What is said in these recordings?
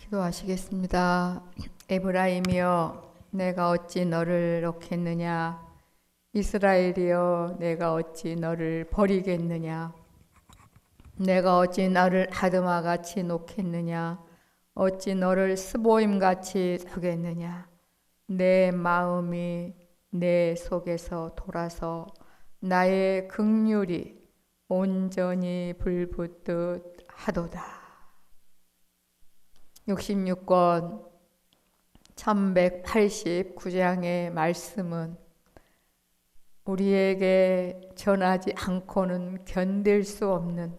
기도하시겠습니다. 에브라임이여 내가 어찌 너를 놓겠느냐. 이스라엘이여 내가 어찌 너를 버리겠느냐. 내가 어찌 너를 아드마같이 놓겠느냐. 어찌 너를 스보임같이 두겠느냐. 내 마음이 내 속에서 돌아서 나의 긍휼이 온전히 불붙듯 하도다. 66권 1189장의 말씀은 우리에게 전하지 않고는 견딜 수 없는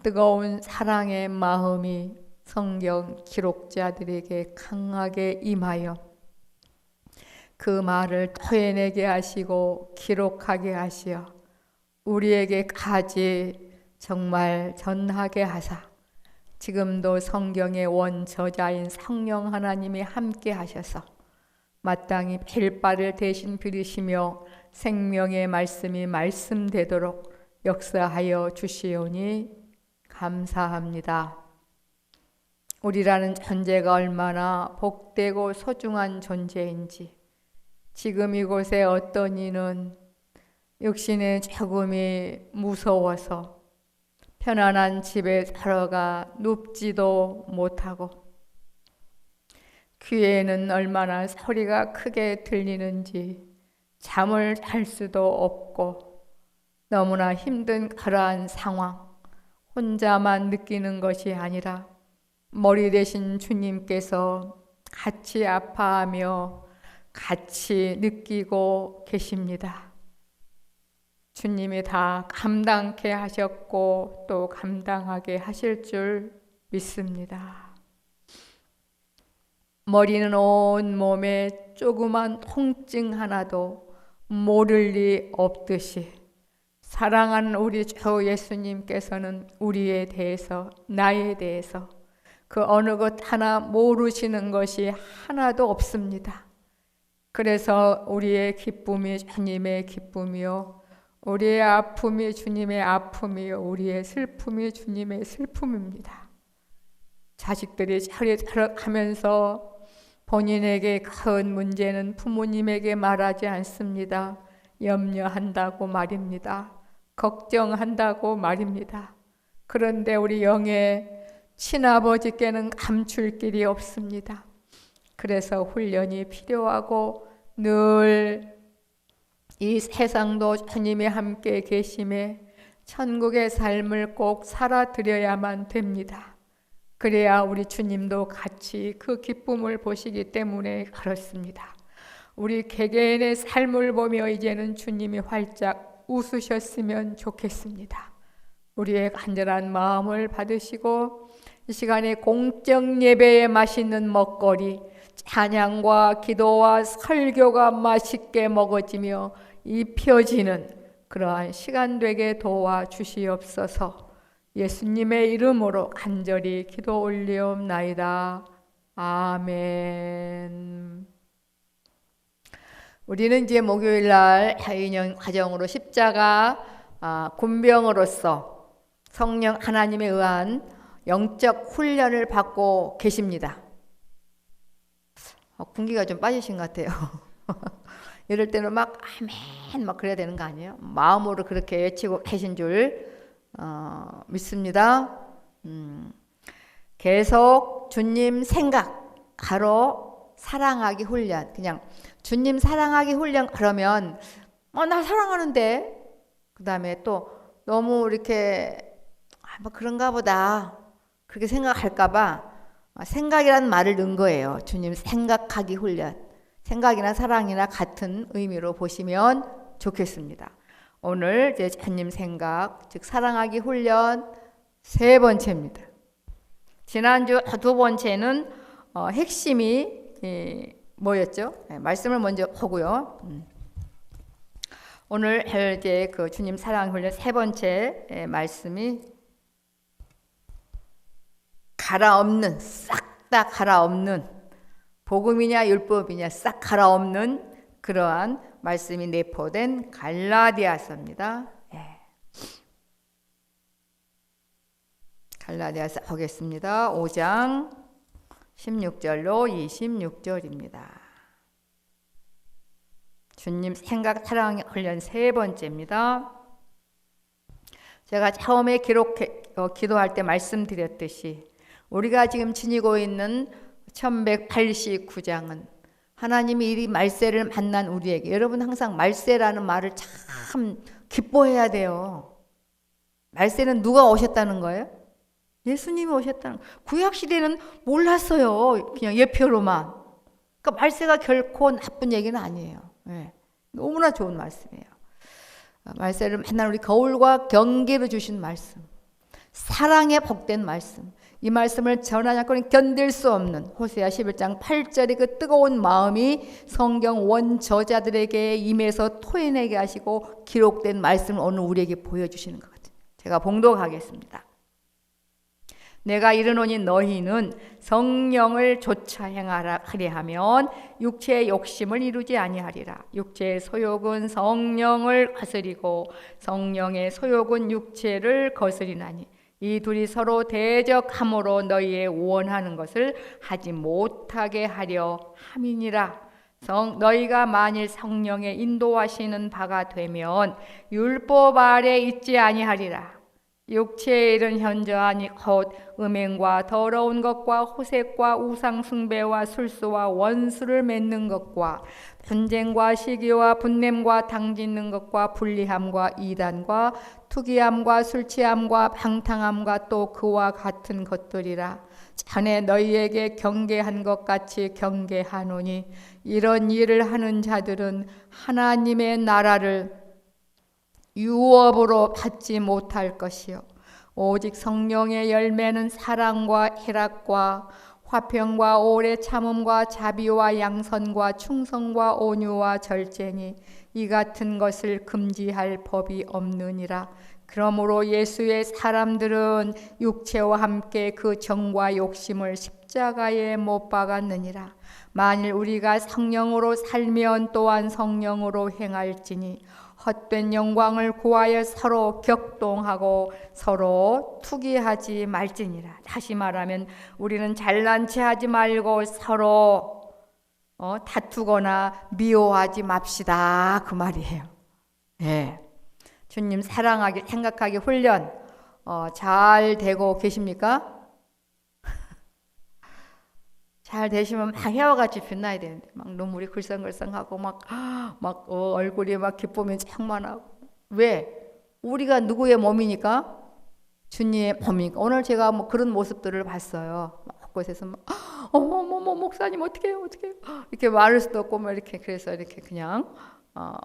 뜨거운 사랑의 마음이 성경 기록자들에게 강하게 임하여 그 말을 토해내게 하시고 기록하게 하시어 우리에게까지 정말 전하게 하사 지금도 성경의 원저자인 성령 하나님이 함께 하셔서 마땅히 빌바를 대신 빌으시며 생명의 말씀이 말씀되도록 역사하여 주시오니 감사합니다. 우리라는 존재가 얼마나 복되고 소중한 존재인지 지금 이곳에 어떤 이는 육신의 죽음이 무서워서 편안한 집에 들어가 눕지도 못하고 귀에는 얼마나 소리가 크게 들리는지 잠을 잘 수도 없고 너무나 힘든 그러한 상황 혼자만 느끼는 것이 아니라 머리 대신 주님께서 같이 아파하며 같이 느끼고 계십니다. 주님이 다 감당케 하셨고 또 감당하게 하실 줄 믿습니다. 머리는 온 몸에 조그만 통증 하나도 모를 리 없듯이 사랑하는 우리 주 예수님께서는 우리에 대해서 나에 대해서 그 어느 것 하나 모르시는 것이 하나도 없습니다. 그래서 우리의 기쁨이 주님의 기쁨이요 우리의 아픔이 주님의 아픔이요 우리의 슬픔이 주님의 슬픔입니다. 자식들이 철이 들어가면서 본인에게 큰 문제는 부모님에게 말하지 않습니다. 염려한다고 말입니다. 걱정한다고 말입니다. 그런데 우리 영의 친아버지께는 감출 길이 없습니다. 그래서 훈련이 필요하고 늘 이 세상도 주님이 함께 계심에 천국의 삶을 꼭 살아드려야만 됩니다. 그래야 우리 주님도 같이 그 기쁨을 보시기 때문에 그렇습니다. 우리 개개인의 삶을 보며 이제는 주님이 활짝 웃으셨으면 좋겠습니다. 우리의 간절한 마음을 받으시고 이 시간에 공적 예배에 맛있는 먹거리 찬양과 기도와 설교가 맛있게 먹어지며 입혀지는 그러한 시간 되게 도와주시옵소서. 예수님의 이름으로 간절히 기도 올리옵나이다. 아멘. 우리는 이제 목요일날 2년 과정으로 십자가 군병으로서 성령 하나님에 의한 영적 훈련을 받고 계십니다. 군기가 좀 빠지신 것 같아요. 이럴 때는 막 아멘 막 그래야 되는 거 아니에요? 마음으로 그렇게 외치고 계신 줄 믿습니다. 계속 주님 생각하러 사랑하기 훈련. 그냥 주님 사랑하기 훈련 그러면 나 사랑하는데 그 다음에 또 너무 이렇게 뭐 그런가 보다 그렇게 생각할까 봐 생각이라는 말을 넣은 거예요. 주님 생각하기 훈련. 생각이나 사랑이나 같은 의미로 보시면 좋겠습니다. 오늘 이제 주님 생각, 즉 사랑하기 훈련 세 번째입니다. 지난주 두 번째는 핵심이 뭐였죠? 말씀을 먼저 보고요. 오늘 이제 그 주님 사랑 훈련 세 번째 말씀이 갈아엎는, 싹 다 갈아엎는 복음이냐 율법이냐 싹 갈아엎는 그러한 말씀이 내포된 갈라디아서입니다. 갈라디아서 보겠습니다. 5장 16절로 26절입니다. 주님 생각 사랑 훈련 세 번째입니다. 제가 처음에 기도할 때 말씀드렸듯이 우리가 지금 지니고 있는 1189장은 하나님이 이 말세를 만난 우리에게, 여러분 항상 말세라는 말을 참 기뻐해야 돼요. 말세는 누가 오셨다는 거예요? 예수님이 오셨다는 거예요. 구약시대는 몰랐어요. 그냥 예표로만. 그러니까 말세가 결코 나쁜 얘기는 아니에요. 네. 너무나 좋은 말씀이에요. 말세를 만난 우리 거울과 경계로 주신 말씀, 사랑의 복된 말씀, 이 말씀을 전하지 않고는 견딜 수 없는 호세아 11장 8절의 그 뜨거운 마음이 성경 원저자들에게 임해서 토해내게 하시고 기록된 말씀을 오늘 우리에게 보여주시는 것 같아요. 제가 봉독하겠습니다. 내가 이르노니 너희는 성령을 좇아 행하려 하면 육체의 욕심을 이루지 아니하리라. 육체의 소욕은 성령을 거스리고 성령의 소욕은 육체를 거스리나니 이 둘이 서로 대적함으로 너희의 원하는 것을 하지 못하게 하려 함이니라. 너희가 만일 성령의 인도하시는 바가 되면 율법 아래 있지 아니하리라. 육체의 일은 현저하니 곧 음행과 더러운 것과 호색과 우상 숭배와 술수와 원수를 맺는 것과 분쟁과 시기와 분냄과 당짓는 것과 불리함과 이단과 투기함과 술취함과 방탕함과 또 그와 같은 것들이라. 전에 너희에게 경계한 것 같이 경계하노니 이런 일을 하는 자들은 하나님의 나라를 유업으로 받지 못할 것이요 오직 성령의 열매는 사랑과 희락과 화평과 오래 참음과 자비와 양선과 충성과 온유와 절제니 이 같은 것을 금지할 법이 없느니라. 그러므로 예수의 사람들은 육체와 함께 그 정과 욕심을 십자가에 못 박았느니라. 만일 우리가 성령으로 살면 또한 성령으로 행할지니 헛된 영광을 구하여 서로 격동하고 서로 투기하지 말지니라. 다시 말하면 우리는 잘난 체 하지 말고 서로 다투거나 미워하지 맙시다, 그 말이에요. 네. 주님 사랑하기 생각하기 훈련 잘 되고 계십니까? 잘 되시면 막 해와같이 빛나야 되는데 막 눈물이 글썽글썽하고 막 얼굴이 막 기쁨이 충만하고. 왜? 우리가 누구의 몸이니까? 주님의 몸이니까. 오늘 제가 뭐 그런 모습들을 봤어요. 막 곳에서 막 어머 목사님 어떡해요 이렇게 말할 수도 없고 막 이렇게. 그래서 이렇게 그냥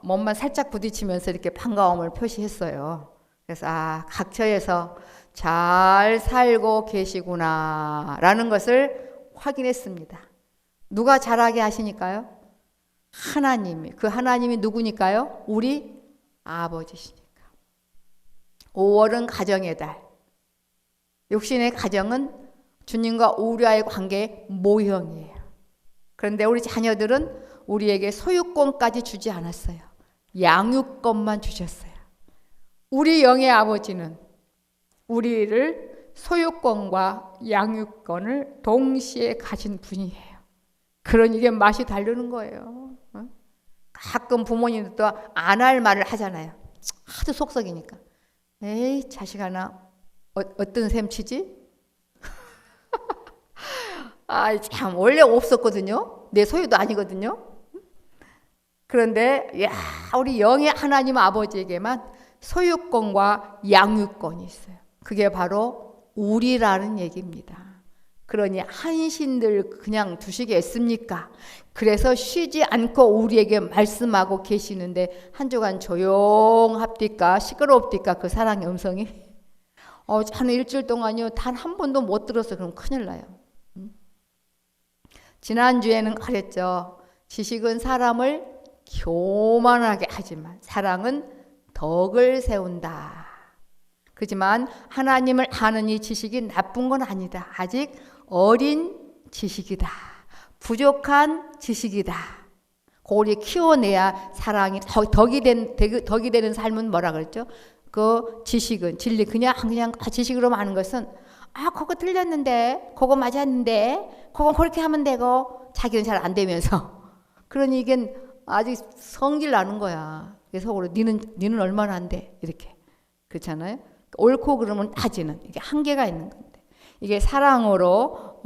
몸만 살짝 부딪히면서 이렇게 반가움을 표시했어요. 그래서 각처에서 잘 살고 계시구나 라는 것을 확인했습니다. 누가 잘하게 하시니까요? 하나님이. 그 하나님이 누구니까요? 우리 아버지시니까. 5월은 가정의 달. 육신의 가정은 주님과 우리와의 관계의 모형이에요. 그런데 우리 자녀들은 우리에게 소유권까지 주지 않았어요. 양육권만 주셨어요. 우리 영의 아버지는 우리를 소유권과 양육권을 동시에 가진 분이에요. 그러니 이게 맛이 다르는 거예요. 가끔 부모님도 안 할 말을 하잖아요. 하도 속썩이니까. 에이 자식 하나 어떤 셈 치지? 참 원래 없었거든요. 내 소유도 아니거든요. 그런데 우리 영의 하나님 아버지에게만 소유권과 양육권이 있어요. 그게 바로 우리라는 얘기입니다. 그러니 한신들 그냥 두시겠습니까? 그래서 쉬지 않고 우리에게 말씀하고 계시는데 한 주간 조용합니까? 시끄럽디까? 그 사랑의 음성이? 저는 일주일 동안요 단 한 번도 못 들었어요. 그럼 큰일 나요. 지난주에는 그랬죠. 지식은 사람을 교만하게 하지만 사랑은 덕을 세운다. 그렇지만 하나님을 아는 이 지식이 나쁜 건 아니다. 아직 어린 지식이다. 부족한 지식이다. 그걸 키워내야 사랑이 덕이 되는 삶은 뭐라 그랬죠? 그 지식은 진리 그냥 지식으로 하는 것은 그거 틀렸는데, 그거 맞았는데, 그거 그렇게 하면 되고, 자기는 잘 안 되면서. 그러니 이게 아직 성질 나는 거야. 그래서 속으로 니는 얼마나 안 돼? 이렇게. 그렇잖아요? 옳고 그러면 따지는. 이게 한계가 있는 건데. 이게 사랑으로,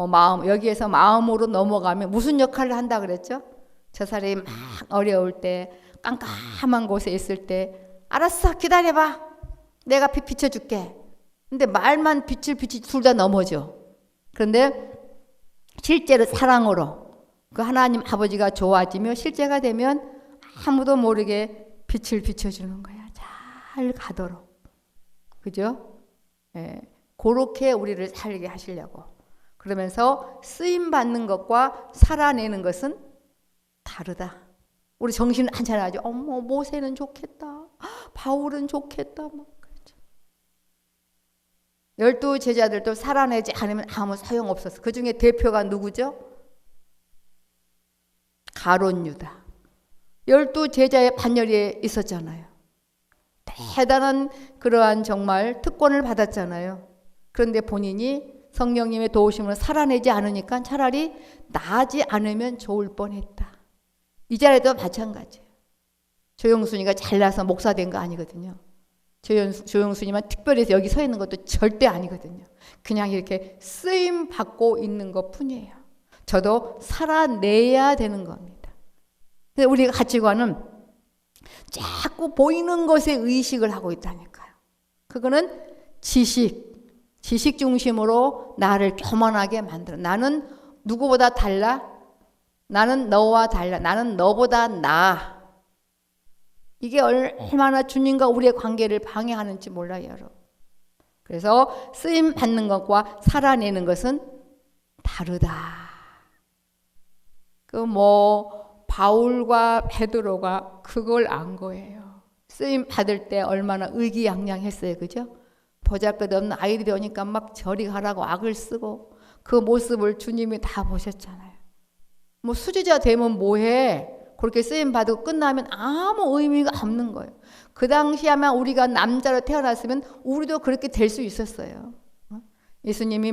여기에서 마음으로 넘어가면 무슨 역할을 한다 그랬죠? 저 사람이 막 어려울 때, 깜깜한 곳에 있을 때, 알았어, 기다려봐. 내가 빛 비춰줄게. 근데 말만 빛을 둘 다 넘어져. 그런데 실제로 사랑으로 그 하나님 아버지가 좋아지며 실제가 되면 아무도 모르게 빛을 비춰주는 거야. 잘 가도록. 그죠? 예. 그렇게 우리를 살게 하시려고. 그러면서 쓰임 받는 것과 살아내는 것은 다르다. 우리 정신 한잔하죠. 어머, 모세는 좋겠다. 바울은 좋겠다. 막 그렇죠. 12 제자들도 살아내지 않으면 아무 소용 없었어. 그 중에 대표가 누구죠? 가룟 유다. 12 제자의 반열에 있었잖아요. 대단한 그러한 정말 특권을 받았잖아요. 그런데 본인이 성령님의 도우심으로 살아내지 않으니까 차라리 나지 않으면 좋을 뻔했다. 이 자리도 마찬가지예요. 조영순이가 잘나서 목사 된 거 아니거든요. 조영순이만 특별해서 여기 서 있는 것도 절대 아니거든요. 그냥 이렇게 쓰임 받고 있는 것 뿐이에요. 저도 살아내야 되는 겁니다. 근데 우리가 가치관은 자꾸 보이는 것에 의식을 하고 있다니까요. 그거는 지식 중심으로 나를 교만하게 만들어. 나는 누구보다 달라. 나는 너와 달라. 나는 너보다 나아. 이게 얼마나 주님과 우리의 관계를 방해하는지 몰라요, 여러분. 그래서 쓰임 받는 것과 살아내는 것은 다르다. 바울과 베드로가 그걸 안 거예요. 쓰임 받을 때 얼마나 의기양양했어요, 그죠? 보잘것없는 아이들이 오니까 막 저리 가라고 악을 쓰고 그 모습을 주님이 다 보셨잖아요. 수지자 되면 뭐해? 그렇게 쓰임 받고 끝나면 아무 의미가 없는 거예요. 그 당시에 아마 우리가 남자로 태어났으면 우리도 그렇게 될 수 있었어요. 예수님이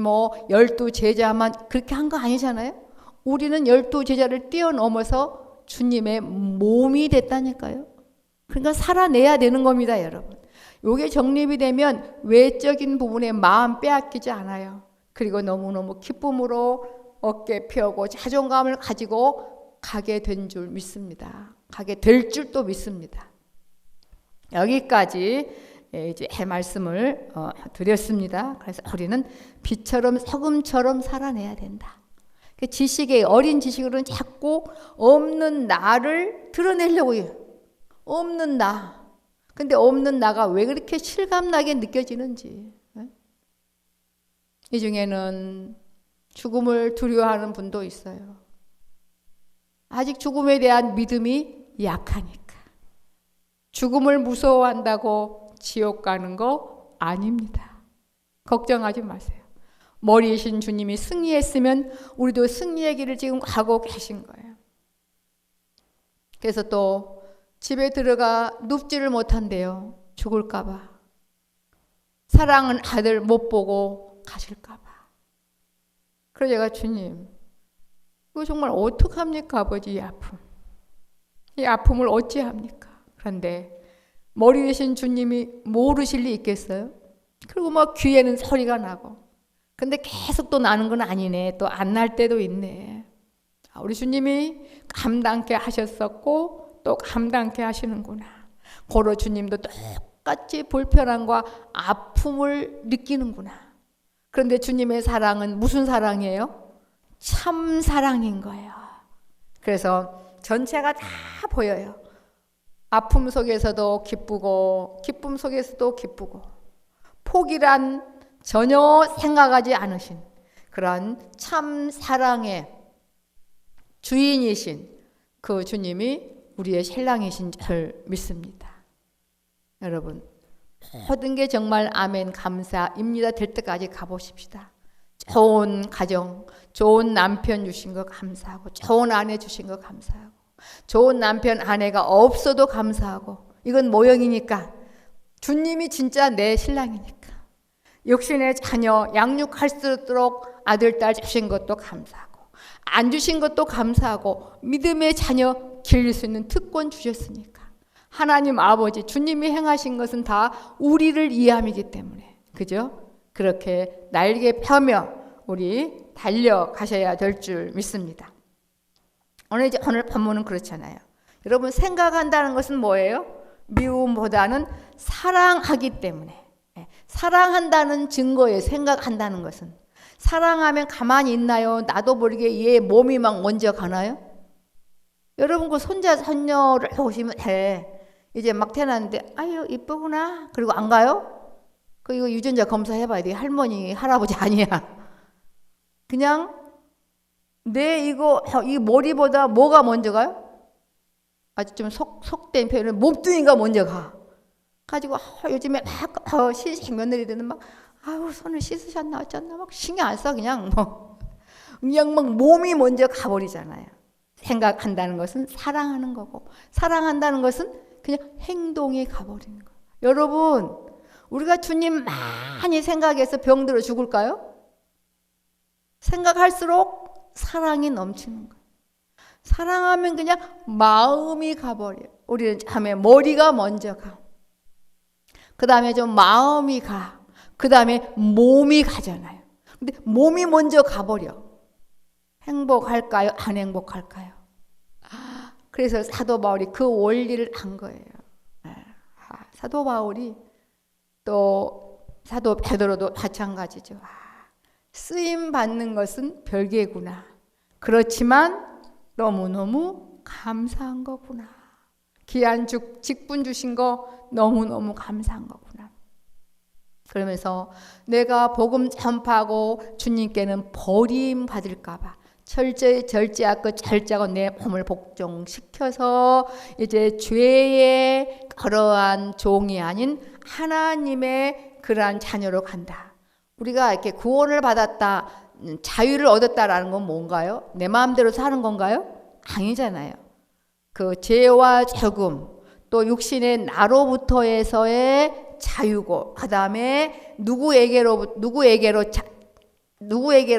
12 제자만 그렇게 한 거 아니잖아요. 우리는 12 제자를 뛰어넘어서 주님의 몸이 됐다니까요. 그러니까 살아내야 되는 겁니다, 여러분. 이게 정립이 되면 외적인 부분에 마음 빼앗기지 않아요. 그리고 너무너무 기쁨으로 어깨 펴고 자존감을 가지고 가게 된 줄 믿습니다. 가게 될 줄도 믿습니다. 여기까지 이제 말씀을 드렸습니다. 그래서 우리는 빛처럼 소금처럼 살아내야 된다. 지식의 어린 지식으로는 자꾸 없는 나를 드러내려고 해요. 없는 나. 근데 없는 나가 왜 그렇게 실감나게 느껴지는지. 이 중에는 죽음을 두려워하는 분도 있어요. 아직 죽음에 대한 믿음이 약하니까. 죽음을 무서워한다고 지옥 가는 거 아닙니다. 걱정하지 마세요. 머리이신 주님이 승리했으면 우리도 승리의 길을 지금 가고 계신 거예요. 그래서 또 집에 들어가 눕지를 못한대요. 죽을까 봐. 사랑하는 아들 못 보고 가실까 봐. 그래서 제가 주님, 이거 정말 어떡합니까, 아버지, 이 아픔. 이 아픔을 어찌합니까? 그런데 머리 되신 주님이 모르실 리 있겠어요? 그리고 귀에는 소리가 나고. 근데 계속 또 나는 건 아니네. 또 안 날 때도 있네. 우리 주님이 감당케 하셨었고 또 감당케 하시는구나. 고로 주님도 똑같이 불편함과 아픔을 느끼는구나. 그런데 주님의 사랑은 무슨 사랑이에요? 참 사랑인 거예요. 그래서 전체가 다 보여요. 아픔 속에서도 기쁘고 기쁨 속에서도 기쁘고 포기란 전혀 생각하지 않으신 그런 참 사랑의 주인이신 그 주님이 우리의 신랑이신 줄 믿습니다. 여러분, 모든 게 정말 아멘 감사입니다 될 때까지 가보십시다. 좋은 가정, 좋은 남편 주신 거 감사하고 좋은 아내 주신 거 감사하고 좋은 남편 아내가 없어도 감사하고 이건 모형이니까 주님이 진짜 내 신랑이니까 육신의 자녀 양육할 수 있도록 아들, 딸 주신 것도 감사하고 안 주신 것도 감사하고 믿음의 자녀 기를 수 있는 특권 주셨으니까 하나님 아버지 주님이 행하신 것은 다 우리를 위함이기 때문에 그죠? 그렇게 날개 펴며 우리 달려가셔야 될 줄 믿습니다. 오늘 본문은 그렇잖아요. 여러분 생각한다는 것은 뭐예요? 미움보다는 사랑하기 때문에 사랑한다는 증거에 생각한다는 것은 사랑하면 가만히 있나요? 나도 모르게 얘 몸이 막 먼저 가나요? 여러분 그 손자 손녀를 보시면 이제 막 태어났는데 아유 이쁘구나 그리고 안 가요? 그 이거 유전자 검사해봐야 돼. 할머니 할아버지 아니야. 그냥 내 이 머리보다 뭐가 먼저 가요? 아주 좀 속된 표현은 몸뚱이가 먼저 가. 가지고 요즘에 막 신생 며느리들은 막 아우 손을 씻으셨나 어쩌나 막 신경 안 써. 그냥 막 몸이 먼저 가버리잖아요. 생각한다는 것은 사랑하는 거고 사랑한다는 것은 그냥 행동에 가버리는 거예요. 여러분 우리가 주님 많이 생각해서 병들어 죽을까요? 생각할수록 사랑이 넘치는 거예요. 사랑하면 그냥 마음이 가버려요. 우리는 처음에 머리가 먼저 가. 그 다음에 좀 마음이 가. 그 다음에 몸이 가잖아요. 근데 몸이 먼저 가버려. 행복할까요? 안 행복할까요? 그래서 사도 바울이 그 원리를 안 거예요. 사도 바울이 또 사도 베드로도 마찬가지죠. 쓰임 받는 것은 별개구나. 그렇지만 너무너무 감사한 거구나. 귀한 직분 주신 거 너무너무 감사한 거구나. 그러면서 내가 복음 전파하고 주님께는 버림 받을까 봐 철저히 절제하고 절제하고 내 몸을 복종시켜서 이제 죄의 그러한 종이 아닌 하나님의 그러한 자녀로 간다. 우리가 이렇게 구원을 받았다, 자유를 얻었다라는 건 뭔가요? 내 마음대로 사는 건가요? 아니잖아요. 그 죄와 죽음, 또 육신의 나로부터에서의 자유고, 그 다음에 누구에게로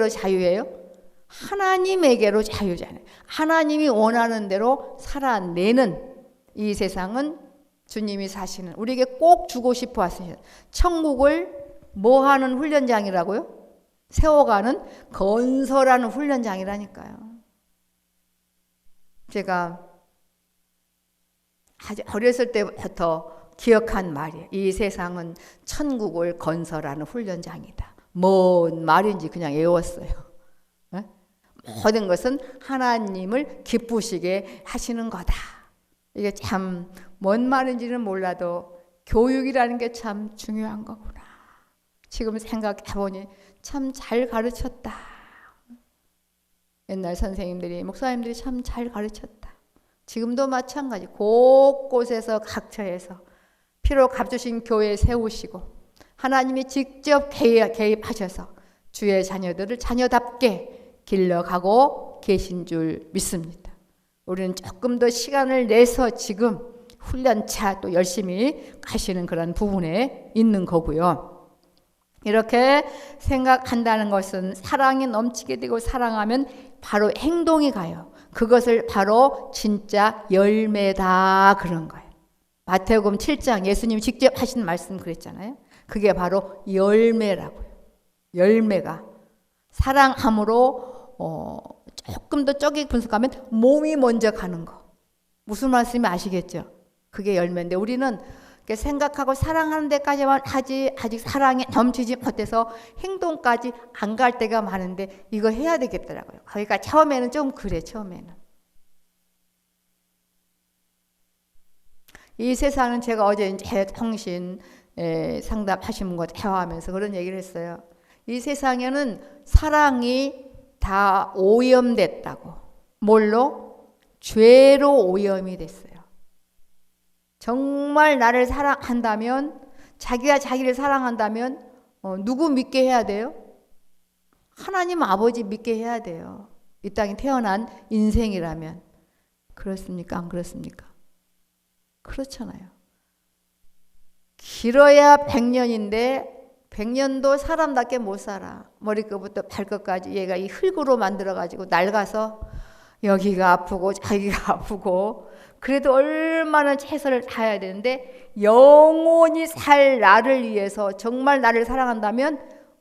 자유예요? 하나님에게로 자유잖아요. 하나님이 원하는 대로 살아내는 이 세상은 주님이 사시는 우리에게 꼭 주고 싶어 하시는 천국을 뭐 하는 훈련장이라고요? 세워가는 건설하는 훈련장이라니까요. 제가 아주 어렸을 때부터 기억한 말이에요. 이 세상은 천국을 건설하는 훈련장이다. 뭔 말인지 그냥 외웠어요. 모든 것은 하나님을 기쁘시게 하시는 거다. 이게 참 뭔 말인지는 몰라도 교육이라는 게 참 중요한 거구나. 지금 생각해보니 참 잘 가르쳤다. 옛날 선생님들이 목사님들이 참 잘 가르쳤다. 지금도 마찬가지 곳곳에서 각처에서 피로 값주신 교회 세우시고 하나님이 직접 개입하셔서 주의 자녀들을 자녀답게 길러가고 계신 줄 믿습니다. 우리는 조금 더 시간을 내서 지금 훈련차 또 열심히 가시는 그런 부분에 있는 거고요. 이렇게 생각한다는 것은 사랑이 넘치게 되고 사랑하면 바로 행동이 가요. 그것을 바로 진짜 열매다 그런 거예요. 마태복음 7장 예수님이 직접 하신 말씀 그랬잖아요. 그게 바로 열매라고요. 열매가 사랑함으로 조금 더 쪼개 분석하면 몸이 먼저 가는 거. 무슨 말씀인지 아시겠죠? 그게 열매인데 우리는 생각하고 사랑하는 데까지만 하지 아직 사랑이 넘치지 못해서 행동까지 안 갈 때가 많은데 이거 해야 되겠더라고요. 그러니까 처음에는 좀 그래. 처음에는 이 세상은 제가 어제 이제 통신 상담하신 분과 대화하면서 그런 얘기를 했어요. 이 세상에는 사랑이 다 오염됐다고. 뭘로? 죄로 오염이 됐어요. 정말 나를 사랑한다면, 자기가 자기를 사랑한다면 누구 믿게 해야 돼요? 하나님 아버지 믿게 해야 돼요. 이 땅에 태어난 인생이라면. 그렇습니까? 안 그렇습니까? 그렇잖아요. 길어야 100년인데 100년도 사람답게 못 살아. 머리끝부터 발끝까지 얘가 이 흙으로 만들어가지고 낡아서 여기가 아프고 자기가 아프고 그래도 얼마나 최선을 다해야 되는데 영원히 살 나를 위해서 정말 나를 사랑한다면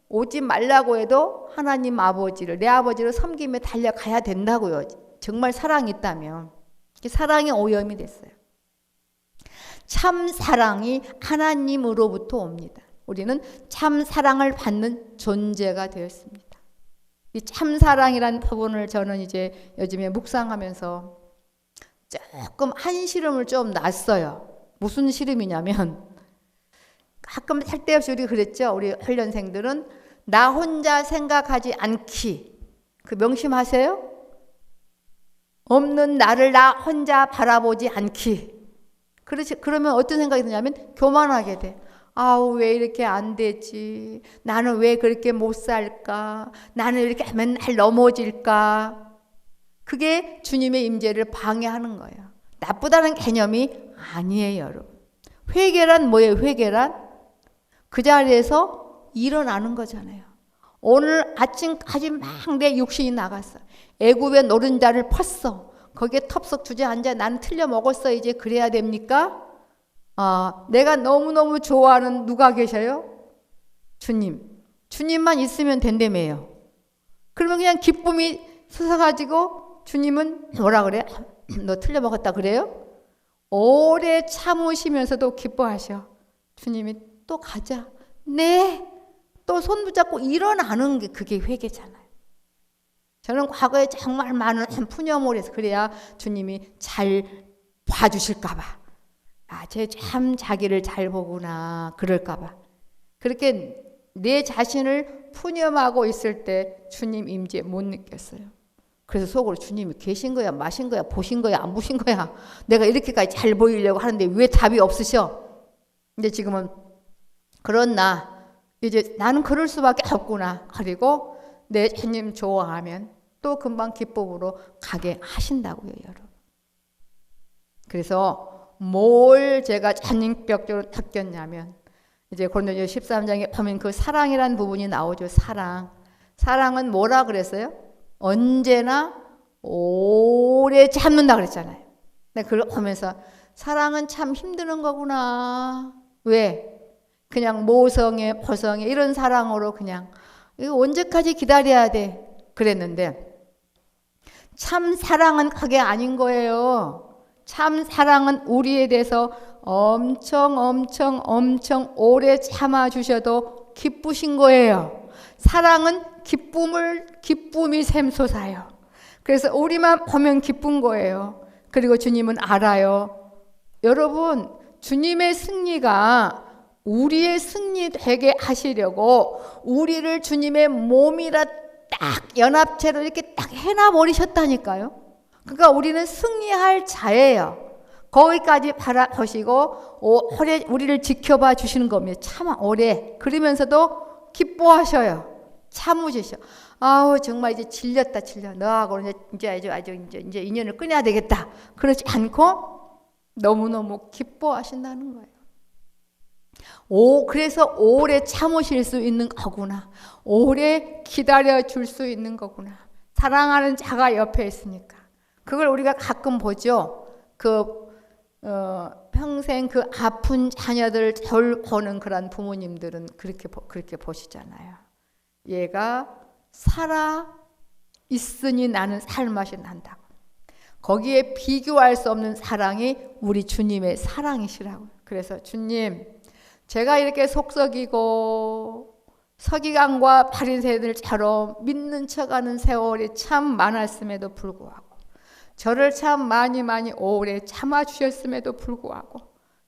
오지 말라고 해도 하나님 아버지를 내 아버지를 섬기며 달려가야 된다고요. 정말 사랑이 있다면. 사랑이 오염이 됐어요. 참 사랑이 하나님으로부터 옵니다. 우리는 참 사랑을 받는 존재가 되었습니다. 이 참 사랑이라는 부분을 저는 이제 요즘에 묵상하면서 조금 한시름을 좀 놨어요. 무슨 시름이냐면 가끔 살데없이 우리 그랬죠. 우리 훈련생들은 나 혼자 생각하지 않기. 그 명심하세요? 없는 나를 나 혼자 바라보지 않기. 그러면 어떤 생각이 드냐면 교만하게 돼. 아우 왜 이렇게 안 되지? 나는 왜 그렇게 못 살까? 나는 이렇게 맨날 넘어질까? 그게 주님의 임재를 방해하는 거예요. 나쁘다는 개념이 아니에요, 여러분. 회개란 뭐예요? 회개란 그 자리에서 일어나는 거잖아요. 오늘 아침까지 막 내 육신이 나갔어. 애굽의 노른자를 펐어. 거기에 텁석 주저앉아 나는 틀려 먹었어. 이제 그래야 됩니까? 내가 너무너무 좋아하는 누가 계셔요? 주님. 주님만 있으면 된다며요. 그러면 그냥 기쁨이 솟아가지고 주님은 뭐라 그래? 너 틀려 먹었다 그래요? 오래 참으시면서도 기뻐하셔. 주님이 또 가자. 네. 또 손 붙잡고 일어나는 게 그게 회개잖아요. 저는 과거에 정말 많은 푸념을 해서 그래야 주님이 잘 봐주실까 봐. 쟤 참 자기를 잘 보구나 그럴까 봐. 그렇게 내 자신을 푸념하고 있을 때 주님 임재 못 느꼈어요. 그래서 속으로 주님이 계신 거야 마신 거야 보신 거야 안 보신 거야 내가 이렇게까지 잘 보이려고 하는데 왜 답이 없으셔. 근데 지금은 그런 나 이제 나는 그럴 수밖에 없구나. 그리고 내 주님 좋아하면 또 금방 기쁨으로 가게 하신다고요, 여러분. 그래서 뭘 제가 전인격적으로 느꼈냐면 이제 고린도전서 13장에 보면 그 사랑이라는 부분이 나오죠. 사랑은 뭐라 그랬어요? 언제나 오래 참는다 그랬잖아요. 근데 그걸 보면서 사랑은 참 힘드는 거구나. 왜? 그냥 모성애, 포성애 이런 사랑으로 그냥 이거 언제까지 기다려야 돼? 그랬는데 참 사랑은 그게 아닌 거예요. 참 사랑은 우리에 대해서 엄청 오래 참아주셔도 기쁘신 거예요. 사랑은 기쁨이 샘솟아요. 그래서 우리만 보면 기쁜 거예요. 그리고 주님은 알아요. 여러분, 주님의 승리가 우리의 승리 되게 하시려고 우리를 주님의 몸이라 딱 연합체로 이렇게 딱 해놔버리셨다니까요. 그러니까 우리는 승리할 자예요. 거기까지 바라보시고 오래 우리를 지켜봐 주시는 겁니다. 참 오래. 그러면서도 기뻐하셔요. 참으시셔. 아우 정말 이제 질려. 너하고 이제 인연을 끊어야 되겠다. 그렇지 않고 너무너무 기뻐하신다는 거예요. 그래서 오래 참으실 수 있는 거구나. 오래 기다려 줄 수 있는 거구나. 사랑하는 자가 옆에 있으니까. 그걸 우리가 가끔 보죠. 평생 그 아픈 자녀들 보는 그런 부모님들은 그렇게 보시잖아요. 얘가 살아 있으니 나는 살맛이 난다고. 거기에 비교할 수 없는 사랑이 우리 주님의 사랑이시라고요. 그래서 주님, 제가 이렇게 속썩이고 서기관과 바리새인들처럼 믿는 척하는 세월이 참 많았음에도 불구하고 저를 참 많이 오래 참아주셨음에도 불구하고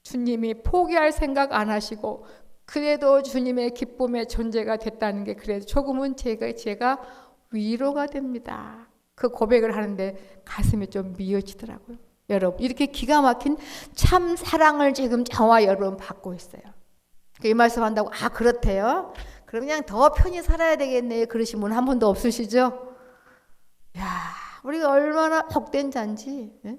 주님이 포기할 생각 안 하시고 그래도 주님의 기쁨의 존재가 됐다는 게 그래도 조금은 제가 위로가 됩니다. 그 고백을 하는데 가슴이 좀 미어지더라고요. 여러분, 이렇게 기가 막힌 참 사랑을 지금 저와 여러분 받고 있어요. 이 말씀 한다고 그렇대요? 그럼 그냥 더 편히 살아야 되겠네. 그러신 분 한 분도 없으시죠? 야, 우리가 얼마나 복된 자인지. 네?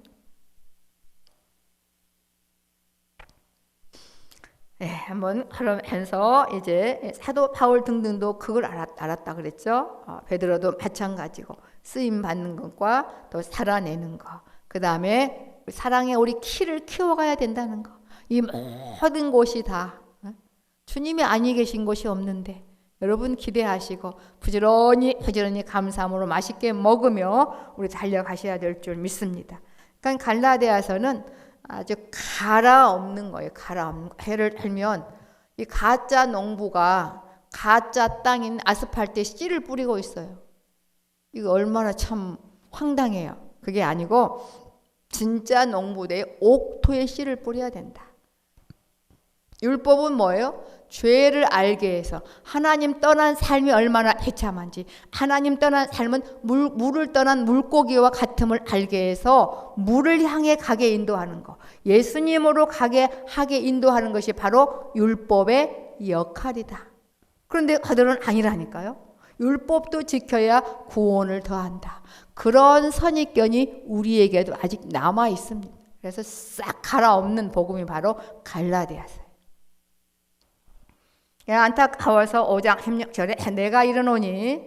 한번 그러면서 이제 사도 바울 등등도 그걸 알았다 그랬죠. 베드로도 마찬가지고 쓰임 받는 것과 또 살아내는 것. 그 다음에 사랑의 우리 키를 키워가야 된다는 거. 이 모든 곳이 다 주님이 아니 계신 곳이 없는데 여러분 기대하시고 부지런히 감사함으로 맛있게 먹으며 우리 달려가셔야 될 줄 믿습니다. 그러니까 갈라디아서는 아주 가라 없는 거예요. 가라 없는 거. 예를 들면 이 가짜 농부가 가짜 땅인 아스팔트에 씨를 뿌리고 있어요. 이거 얼마나 참 황당해요. 그게 아니고 진짜 농부대에 옥토에 씨를 뿌려야 된다. 율법은 뭐예요? 죄를 알게 해서 하나님 떠난 삶이 얼마나 비참한지, 하나님 떠난 삶은 물을 떠난 물고기와 같음을 알게 해서 물을 향해 가게 인도하는 거, 예수님으로 가게 하게 인도하는 것이 바로 율법의 역할이다. 그런데 그들은 아니라니까요. 율법도 지켜야 구원을 더한다. 그런 선입견이 우리에게도 아직 남아 있습니다. 그래서 싹 갈아엎는 복음이 바로 갈라디아서예요. 안타까워서 5장 16절에 내가 이르노니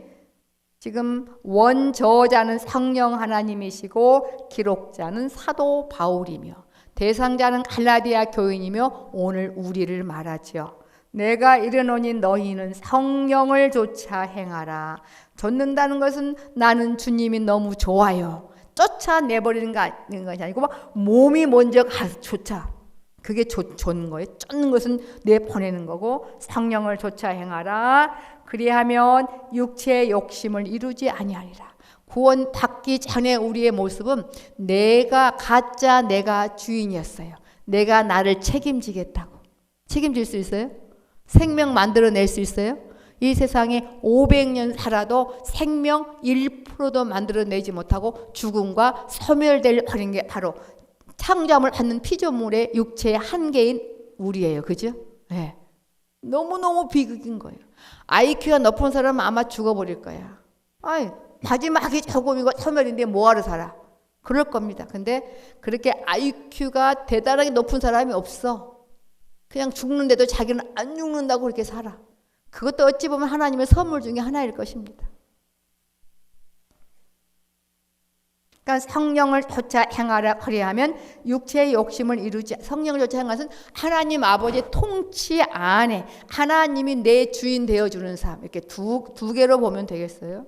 지금 원저자는 성령 하나님이시고 기록자는 사도 바울이며 대상자는 갈라디아 교인이며 오늘 우리를 말하지요. 내가 이르노니 너희는 성령을 쫓아 행하라. 쫓는다는 것은 나는 주님이 너무 좋아요. 쫓아내버리는 것이 아니고 막 몸이 먼저 가서 쫓아. 그게 쫓는 거예요. 쫓는 것은 내보내는 거고 성령을 쫓아 행하라. 그리하면 육체의 욕심을 이루지 아니하리라. 구원 받기 전에 우리의 모습은 내가 주인이었어요. 내가 나를 책임지겠다고. 책임질 수 있어요? 생명 만들어낼 수 있어요? 이 세상에 500년 살아도 생명 1%도 만들어내지 못하고 죽음과 소멸될 버린 게 바로 창조함을 받는 피조물의 육체의 한계인 우리예요. 그죠? 네. 너무너무 비극인 거예요. IQ가 높은 사람은 아마 죽어버릴 거야. 마지막이 조금이고 소멸인데 뭐하러 살아? 그럴 겁니다. 근데 그렇게 IQ가 대단하게 높은 사람이 없어. 그냥 죽는데도 자기는 안 죽는다고 그렇게 살아. 그것도 어찌 보면 하나님의 선물 중에 하나일 것입니다. 그러니까 성령을 쫓아 행하라 그리하면 육체의 욕심을 이루지. 성령을 쫓아 행하는 것은 하나님 아버지의 통치 안에 하나님이 내 주인 되어주는 삶. 이렇게 두 개로 보면 되겠어요.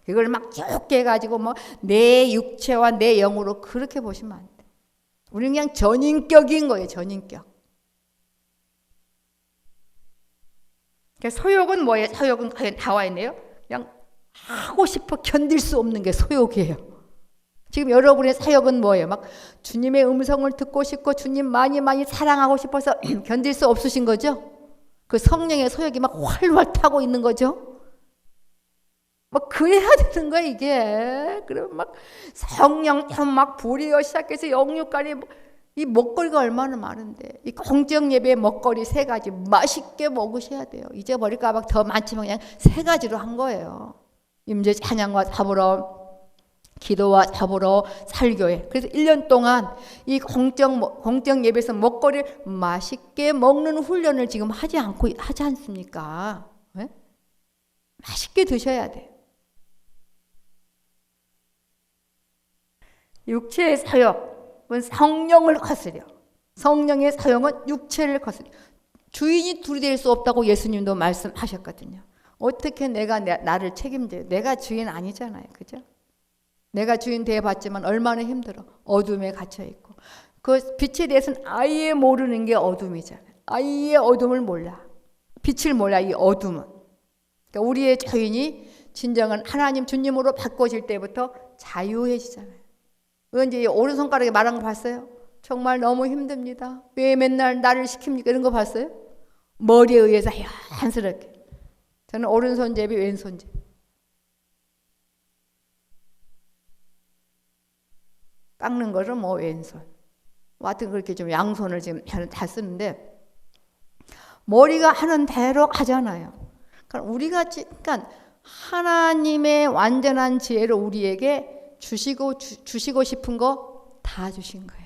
이걸 막 좁게 해가지고 뭐 내 육체와 내 영으로 그렇게 보시면 안 돼. 우리는 그냥 전인격인 거예요. 전인격. 소욕은 뭐예요? 소욕은 그냥 나와 있네요. 그냥 하고 싶어 견딜 수 없는 게 소욕이에요. 지금 여러분의 사역은 뭐예요? 막 주님의 음성을 듣고 싶고 주님 많이 사랑하고 싶어서 견딜 수 없으신 거죠? 그 성령의 소욕이 막 활활 타고 있는 거죠? 막 그래야 되는 거야 이게. 그럼 막 성령 막 불이어 시작해서 영육간에 이 먹거리가 얼마나 많은데 이 공적 예배의 먹거리 3가지 맛있게 먹으셔야 돼요. 잊어버릴까 봐 더 많지만 그냥 3가지로 한 거예요. 임재 찬양과 더불어 기도와 더불어 설교회. 그래서 1년 동안 이 공적 예배에서 먹거리를 맛있게 먹는 훈련을 지금 하지 않습니까? 네? 맛있게 드셔야 돼. 육체의 사역은 성령을 거스려. 성령의 사용은 육체를 거스려. 주인이 둘이 될 수 없다고 예수님도 말씀하셨거든요. 어떻게 내가 나를 책임져요? 내가 주인 아니잖아요. 그죠? 내가 주인 되어봤지만 얼마나 힘들어. 어둠에 갇혀있고. 그 빛에 대해서는 아예 모르는 게 어둠이잖아요. 아예 어둠을 몰라. 빛을 몰라 이 어둠은. 그러니까 우리의 주인이 진정한 하나님 주님으로 바꿔질 때부터 자유해지잖아요. 그건 이제 오른손가락에 말한 거 봤어요? 정말 너무 힘듭니다. 왜 맨날 나를 시킵니까? 이런 거 봤어요? 머리에 의해서 자연스럽게. 저는 오른손잡이 왼손잡이. 깎는 거는 뭐 왼손. 하여튼 그렇게 좀 양손을 지금 다 쓰는데 머리가 하는 대로 하잖아요. 그러니까 그러니까 하나님의 완전한 지혜를 우리에게 주시고 싶은 거 다 주신 거예요.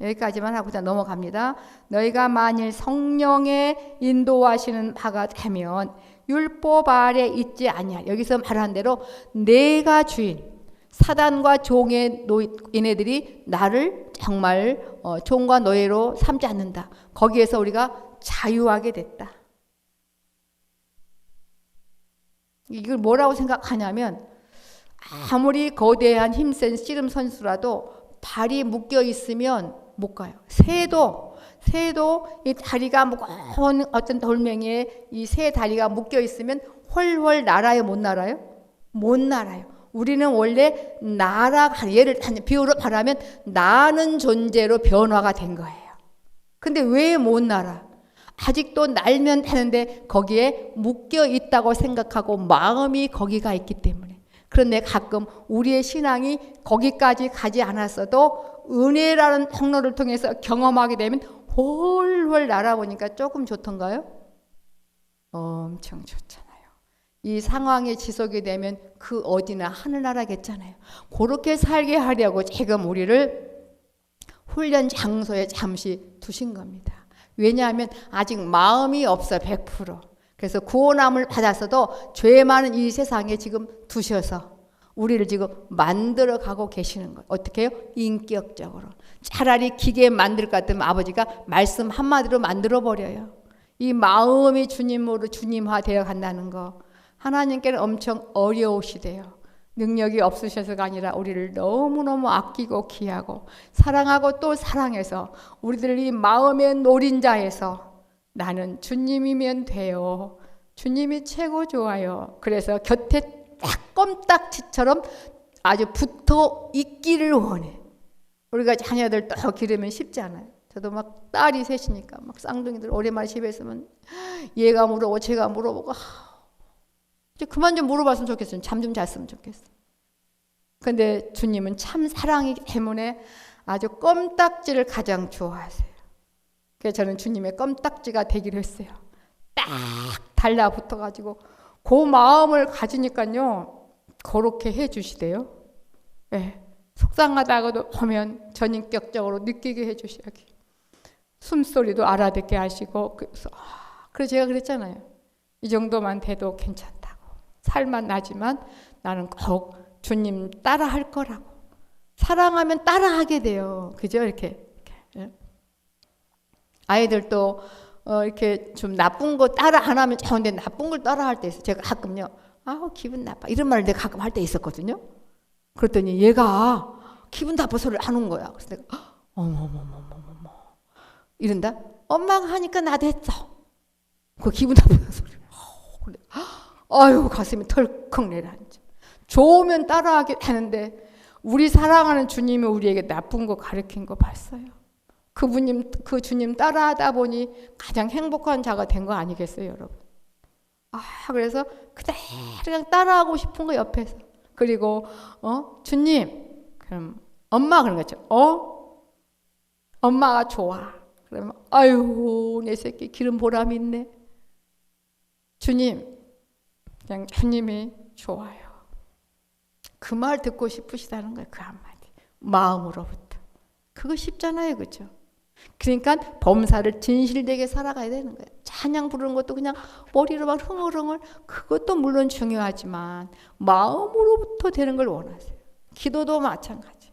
여기까지만 하고 자 넘어갑니다. 너희가 만일 성령의 인도하시는 바가 되면 율법 아래 있지 아니하리라. 여기서 말한 대로 내가 주인, 사단과 종의 얘네들이 나를 정말 종과 노예로 삼지 않는다. 거기에서 우리가 자유하게 됐다. 이걸 뭐라고 생각하냐면 아무리 거대한 힘센 씨름 선수라도 발이 묶여 있으면 못 가요. 새도 이 다리가 무거운 어떤 돌멩이에 이 새 다리가 묶여 있으면 훨훨 날아요, 못 날아요? 못 날아요. 우리는 원래 예를 비유로 말하면 나는 존재로 변화가 된 거예요. 근데 왜 못 날아? 아직도 날면 되는데 거기에 묶여 있다고 생각하고 마음이 거기가 있기 때문에. 그런데 가끔 우리의 신앙이 거기까지 가지 않았어도 은혜라는 통로를 통해서 경험하게 되면 훨훨 날아보니까 조금 좋던가요? 엄청 좋잖아요. 이 상황이 지속이 되면 그 어디나 하늘나라겠잖아요. 그렇게 살게 하려고 지금 우리를 훈련 장소에 잠시 두신 겁니다. 왜냐하면 아직 마음이 없어 100%. 그래서 구원함을 받았어도 죄 많은 이 세상에 지금 두셔서 우리를 지금 만들어 가고 계시는 거예요. 어떻게 해요? 인격적으로. 차라리 기계 만들 것 같으면 아버지가 말씀 한마디로 만들어 버려요. 이 마음이 주님으로 주님화 되어 간다는 거. 하나님께는 엄청 어려우시대요. 능력이 없으셔서가 아니라 우리를 너무너무 아끼고 귀하고 사랑하고 또 사랑해서 우리들이 마음의 노린자에서 나는 주님이면 돼요. 주님이 최고 좋아요. 그래서 곁에 딱 껌딱지처럼 아주 붙어 있기를 원해. 우리가 자녀들 또 기르면 쉽지 않아요. 저도 막 딸이 셋이니까 막 쌍둥이들 오랜만에 집에 있으면 얘가 물어보고 제가 물어보고 이제 그만 좀 물어봤으면 좋겠어요. 잠 좀 잤으면 좋겠어. 근데 주님은 참 사랑이기 때문에 아주 껌딱지를 가장 좋아하세요. 그래서 저는 주님의 껌딱지가 되기로 했어요. 딱 달라붙어가지고 그 마음을 가지니까요. 그렇게 해주시대요. 네. 속상하다고도 보면 전인격적으로 느끼게 해주셔야지. 숨소리도 알아듣게 하시고 그래서 제가 그랬잖아요. 이 정도만 돼도 괜찮다고. 살만 나지만 나는 꼭 주님 따라 할 거라고. 사랑하면 따라 하게 돼요. 그죠? 이렇게. 아이들도 이렇게 좀 나쁜 거 따라 안 하면 좋은데 나쁜 걸 따라 할 때 있어요. 제가 가끔요. 기분 나빠. 이런 말을 내가 가끔 할 때 있었거든요. 그랬더니 얘가 기분 나빠 소리를 하는 거야. 그래서 내가 어머머머머머머 이런다. 엄마가 하니까 나도 했어. 그 기분 나쁜 소리. 아유 가슴이 털컥 내려앉아. 좋으면 따라하게 되는데 우리 사랑하는 주님이 우리에게 나쁜 거 가르친 거 봤어요. 그 주님 따라하다 보니 가장 행복한 자가 된 거 아니겠어요, 여러분? 그래서 그대로 그냥 따라하고 싶은 거 옆에서. 그리고 주님, 그럼 엄마 그런 거죠. 엄마가 좋아. 그러면 아유 내 새끼 기름 보람이 있네. 주님, 그냥 주님이 좋아요. 그 말 듣고 싶으시다는 거예요. 그 한마디. 마음으로부터. 그거 쉽잖아요. 그렇죠? 그러니까 범사를 진실되게 살아가야 되는 거예요. 찬양 부르는 것도 그냥 머리로 막 흥얼흥얼 그것도 물론 중요하지만 마음으로부터 되는 걸 원하세요. 기도도 마찬가지.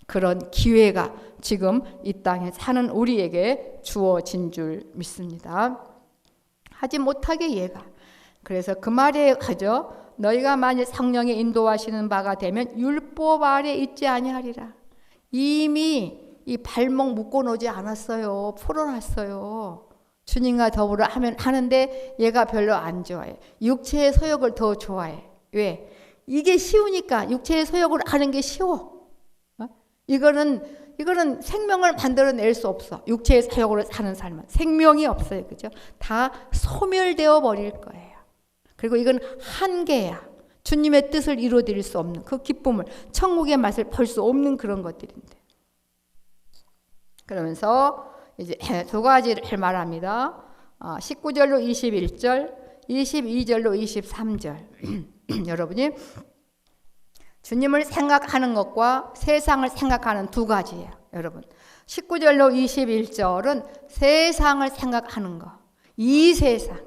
그런 기회가 지금 이 땅에 사는 우리에게 주어진 줄 믿습니다. 하지 못하게 얘가. 그래서 그 말에 하죠. 너희가 만일 성령의 인도하시는 바가 되면 율법 아래 있지 아니하리라. 이미 이 발목 묶어놓지 않았어요. 풀어놨어요. 주님과 더불어 하는데 얘가 별로 안 좋아해. 육체의 소욕을 더 좋아해. 왜? 이게 쉬우니까. 육체의 소욕을 하는 게 쉬워. 이거는 생명을 만들어낼 수 없어. 육체의 소욕으로 사는 삶은 생명이 없어요. 그죠? 다 소멸되어 버릴 거예요. 그리고 이건 한계야. 주님의 뜻을 이루어드릴 수 없는 그 기쁨을, 천국의 맛을 볼 수 없는 그런 것들인데. 그러면서 이제 두 가지를 말합니다. 19절로 21절, 22절로 23절. 여러분이 주님을 생각하는 것과 세상을 생각하는 두 가지예요. 여러분. 19절로 21절은 세상을 생각하는 거. 이 세상.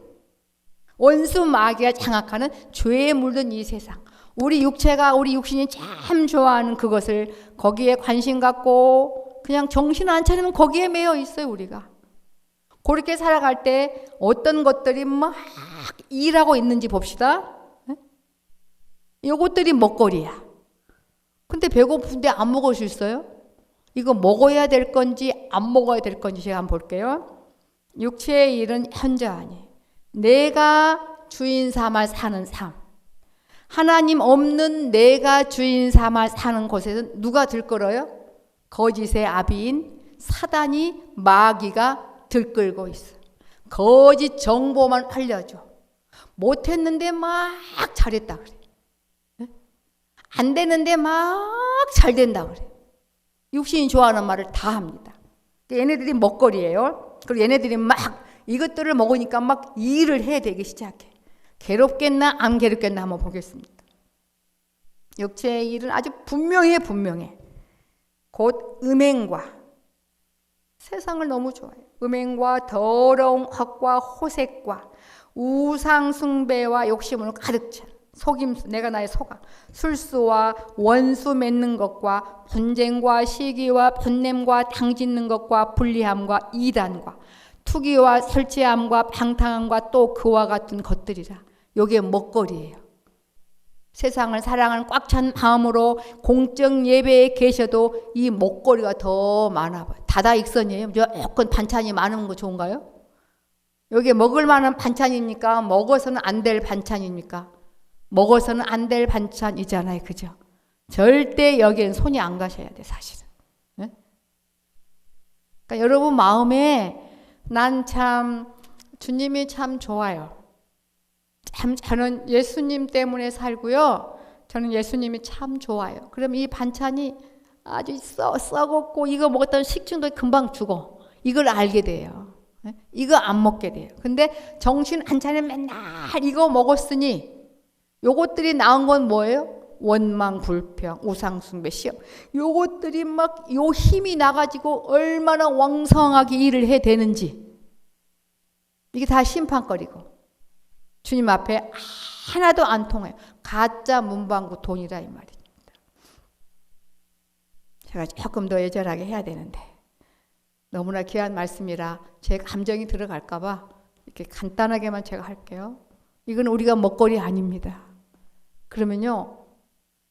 원수 마귀가 장악하는 죄에 물든 이 세상. 우리 육체가, 우리 육신이 참 좋아하는 그것을 거기에 관심 갖고 그냥 정신 안 차리면 거기에 매여 있어요, 우리가. 그렇게 살아갈 때 어떤 것들이 막 일하고 있는지 봅시다. 요것들이 먹거리야. 근데 배고픈데 안 먹을 수 있어요? 이거 먹어야 될 건지 안 먹어야 될 건지 제가 한번 볼게요. 육체의 일은 현저하니 내가 주인 삼아 사는 삶. 하나님 없는 내가 주인 삼아 사는 곳에서 누가 들끓어요? 거짓의 아비인 사단이, 마귀가 들끓고 있어. 거짓 정보만 알려줘. 못했는데 막 잘했다 그래. 안 되는데 막 잘 된다 그래. 육신이 좋아하는 말을 다 합니다. 얘네들이 먹거리예요. 그리고 얘네들이 막 이것들을 먹으니까 막 일을 해야 되기 시작해. 괴롭겠나 안 괴롭겠나 한번 보겠습니다. 육체의 일은 아주 분명해. 곧 음행과, 세상을 너무 좋아해요. 음행과 더러운 헛과 호색과 우상 숭배와 욕심으로 가득 차. 속임수, 내가 나의 속아. 술수와 원수 맺는 것과 분쟁과 시기와 분냄과 당짓는 것과 불리함과 이단과 투기와 설치함과 방탕함과 또 그와 같은 것들이라. 요게 먹거리예요. 세상을 사랑하는 꽉 찬 마음으로 공적 예배에 계셔도 이 먹거리가 더 많아 봐요. 다다익선이에요. 무조건 반찬이 많은 거 좋은가요? 여기에 먹을 만한 반찬입니까? 먹어서는 안 될 반찬입니까? 먹어서는 안 될 반찬이잖아요. 그죠? 절대 여기엔 손이 안 가셔야 돼, 사실은. 네? 그러니까 여러분 마음에 난 참 주님이 참 좋아요. 참 저는 예수님 때문에 살고요. 저는 예수님이 참 좋아요. 그럼 이 반찬이 아주 썩었고 이거 먹었던 식중독이 금방 죽어. 이걸 알게 돼요. 네? 이거 안 먹게 돼요. 근데 정신 안 차리면 맨날 이거 먹었으니 요것들이 나온 건 뭐예요? 원망, 불평, 우상숭배, 시험. 요것들이 막 요 힘이 나가지고 얼마나 왕성하게 일을 해야 되는지. 이게 다 심판거리고. 주님 앞에 하나도 안 통해요. 가짜 문방구 돈이라 이 말입니다. 제가 조금 더 애절하게 해야 되는데 너무나 귀한 말씀이라 제 감정이 들어갈까 봐 이렇게 간단하게만 제가 할게요. 이건 우리가 먹거리 아닙니다. 그러면요